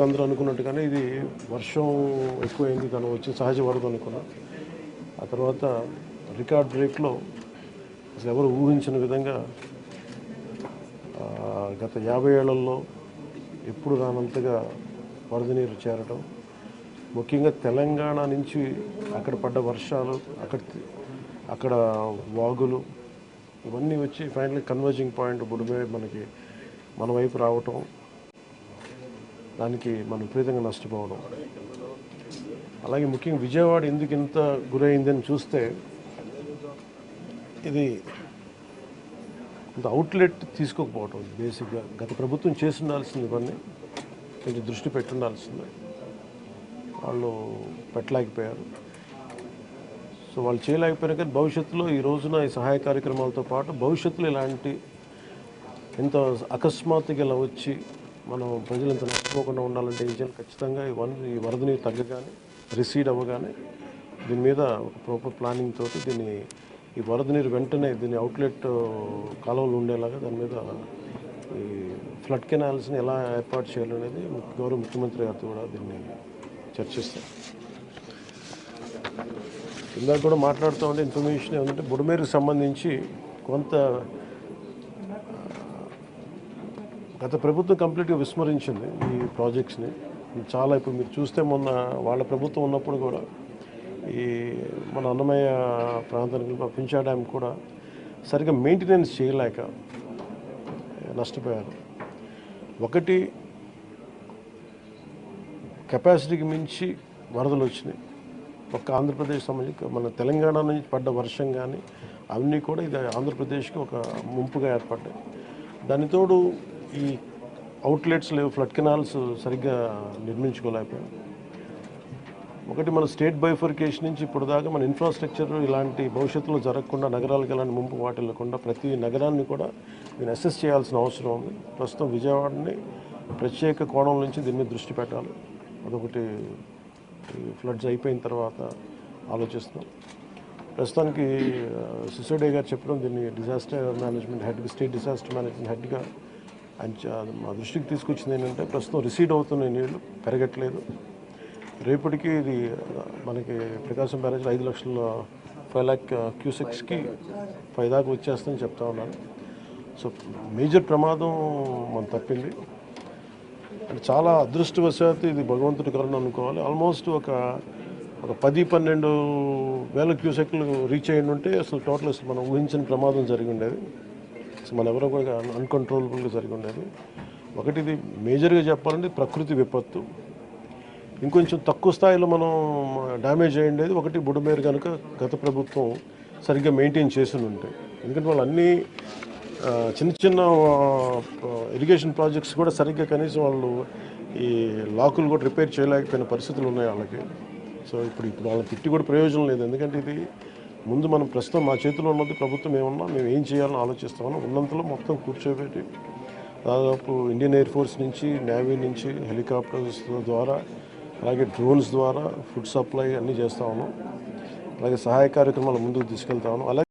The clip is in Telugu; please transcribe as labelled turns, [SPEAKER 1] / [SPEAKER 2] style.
[SPEAKER 1] అందరూ అనుకున్నట్టుగానే ఇది వర్షం ఎక్కువైంది, తను వచ్చి సహజ వరద అనుకున్నాం. ఆ తర్వాత రికార్డ్ బ్రేక్లో అసలు ఎవరు ఊహించిన విధంగా గత 50 ఏళ్లలో ఎప్పుడు రానంతగా వరద నీరు చేరటం, ముఖ్యంగా తెలంగాణ నుంచి అక్కడ పడ్డ వర్షాలు, అక్కడ వాగులు ఇవన్నీ వచ్చి ఫైనల్ కన్వర్జింగ్ పాయింట్ బుడిమే మనకి మన వైపు రావటం, దానికి మనం విపరీతంగా నష్టపోవడం. అలాగే ముఖ్యంగా విజయవాడ ఎందుకు ఇంత గురైందని చూస్తే, ఇది ఇంత అవుట్లెట్ తీసుకోకపోవటం. బేసిక్గా గత ప్రభుత్వం చేసి ఉండాల్సింది, ఇవన్నీ కొంచెం దృష్టి పెట్టుండాల్సింది, వాళ్ళు పెట్టలేకపోయారు. సో వాళ్ళు చేయలేకపోయినా కానీ భవిష్యత్తులో ఈ రోజున ఈ సహాయ కార్యక్రమాలతో పాటు భవిష్యత్తులో ఇలాంటి ఇంత అకస్మాత్తుగా ఇలా వచ్చి మనం ప్రజలు ఇంత నష్టపోకుండా ఉండాలంటే ఏం చేయాలి? ఖచ్చితంగా ఈ వరద నీరు తగ్గగానే, రిసీడ్ అవ్వగానే దీని మీద ఒక ప్రాపర్ ప్లానింగ్ తోటి ఈ వరద నీరు వెంటనే దీని అవుట్లెట్ కాలువలు ఉండేలాగా దాని మీద ఈ ఫ్లడ్ కెనాల్స్ని ఎలా ఏర్పాటు చేయాలనేది గౌరవ ముఖ్యమంత్రి గారితో కూడా దీన్ని చర్చిస్తాం. ఇందాక కూడా మాట్లాడుతూ ఉంటే ఇన్ఫర్మేషన్ ఏమంటే బుడమేరుకు సంబంధించి కొంత గత ప్రభుత్వం కంప్లీట్గా విస్మరించింది ఈ ప్రాజెక్ట్స్ని. చాలా ఇప్పుడు మీరు చూస్తే మొన్న వాళ్ళ ప్రభుత్వం ఉన్నప్పుడు కూడా ఈ మన అన్నమయ్య ప్రాంతానికి పింఛా డ్యామ్ కూడా సరిగ్గా మెయింటెనెన్స్ చేయలేక నష్టపోయారు. ఒకటి, కెపాసిటీకి మించి వరదలు వచ్చినాయి. ఒక్క ఆంధ్రప్రదేశ్ సంబంధించి మన తెలంగాణ నుంచి పడ్డ వర్షం కానీ అవన్నీ కూడా ఇది ఆంధ్రప్రదేశ్కి ఒక ముంపుగా ఏర్పడ్డాయి. దానితోడు ఈ అవుట్లెట్స్ లేవు, ఫ్లడ్ కెనాల్స్ సరిగ్గా నిర్మించుకోలేకపోయాం. ఒకటి, మన స్టేట్ బైఫర్కేషన్ నుంచి ఇప్పుడు దాకా మన ఇన్ఫ్రాస్ట్రక్చర్ ఇలాంటి భవిష్యత్తులో జరగకుండా, నగరాలకు ఎలాంటి ముంపు వాటిల్లకుండా ప్రతి నగరాన్ని కూడా దీన్ని అసెస్ చేయాల్సిన అవసరం ఉంది. ప్రస్తుతం విజయవాడని ప్రత్యేక కోణం నుంచి దీని మీద దృష్టి పెట్టాలి. అదొకటి ఫ్లడ్స్ అయిపోయిన తర్వాత ఆలోచిస్తున్నాం. ప్రస్తుతానికి సిసోడియా గారు చెప్పడం, దీన్ని disaster management head, state disaster management హెడ్గా మా దృష్టికి తీసుకొచ్చింది ఏంటంటే, ప్రస్తుతం రిసీడ్ అవుతున్న నీళ్లు పెరగట్లేదు. రేపటికి ఇది మనకి ప్రకాశం బ్యారేజ్ 5 lakh క్యూసెక్స్కి 5 దాకా వచ్చేస్తుందని చెప్తా ఉన్నాను. సో మేజర్ ప్రమాదం మనం తప్పింది. అంటే చాలా అదృష్టవశాత్తు ఇది భగవంతుడి కరుణ అనుకోవాలి. ఆల్మోస్ట్ ఒక 10-12 వేల క్యూసెక్లు రీచ్ అయ్యి ఉంటే అసలు టోటల్ అసలు మనం ఊహించిన ప్రమాదం జరిగి ఉండేది. అసలు మన ఎవరో కూడా అన్కంట్రోలబుల్గా జరిగి ఉండేది. ఒకటి, ఇది మేజర్గా చెప్పాలంటే ప్రకృతి విపత్తు. ఇంకొంచెం తక్కువ స్థాయిలో మనం డ్యామేజ్ అయ్యేది ఒకటి, బుడమేరు కనుక గత ప్రభుత్వం సరిగ్గా మెయింటైన్ చేసి ఉంటాయి. ఎందుకంటే వాళ్ళు అన్నీ చిన్న చిన్న ఇరిగేషన్ ప్రాజెక్ట్స్ కూడా సరిగ్గా కనీసం వాళ్ళు ఈ లాకులు కూడా రిపేర్ చేయలేకపోయిన పరిస్థితులు ఉన్నాయి వాళ్ళకి. సో ఇప్పుడు వాళ్ళని తిట్టి కూడా ప్రయోజనం లేదు. ఎందుకంటే ఇది ముందు మనం ప్రస్తుతం మా చేతిలో ఉన్నది ప్రభుత్వం ఏమన్నా మేము ఏం చేయాలని ఆలోచిస్తామని ఉన్నంతలో మొత్తం కూర్చోబెట్టి దాదాపు ఇండియన్ ఎయిర్ ఫోర్స్ నుంచి, నేవీ నుంచి, హెలికాప్టర్స్ ద్వారా, అలాగే డ్రోన్స్ ద్వారా ఫుడ్ సప్లై అన్నీ చేస్తా ఉన్నాం. అలాగే సహాయ కార్యక్రమాలు ముందుకు తీసుకెళ్తా ఉన్నాం. అలాగే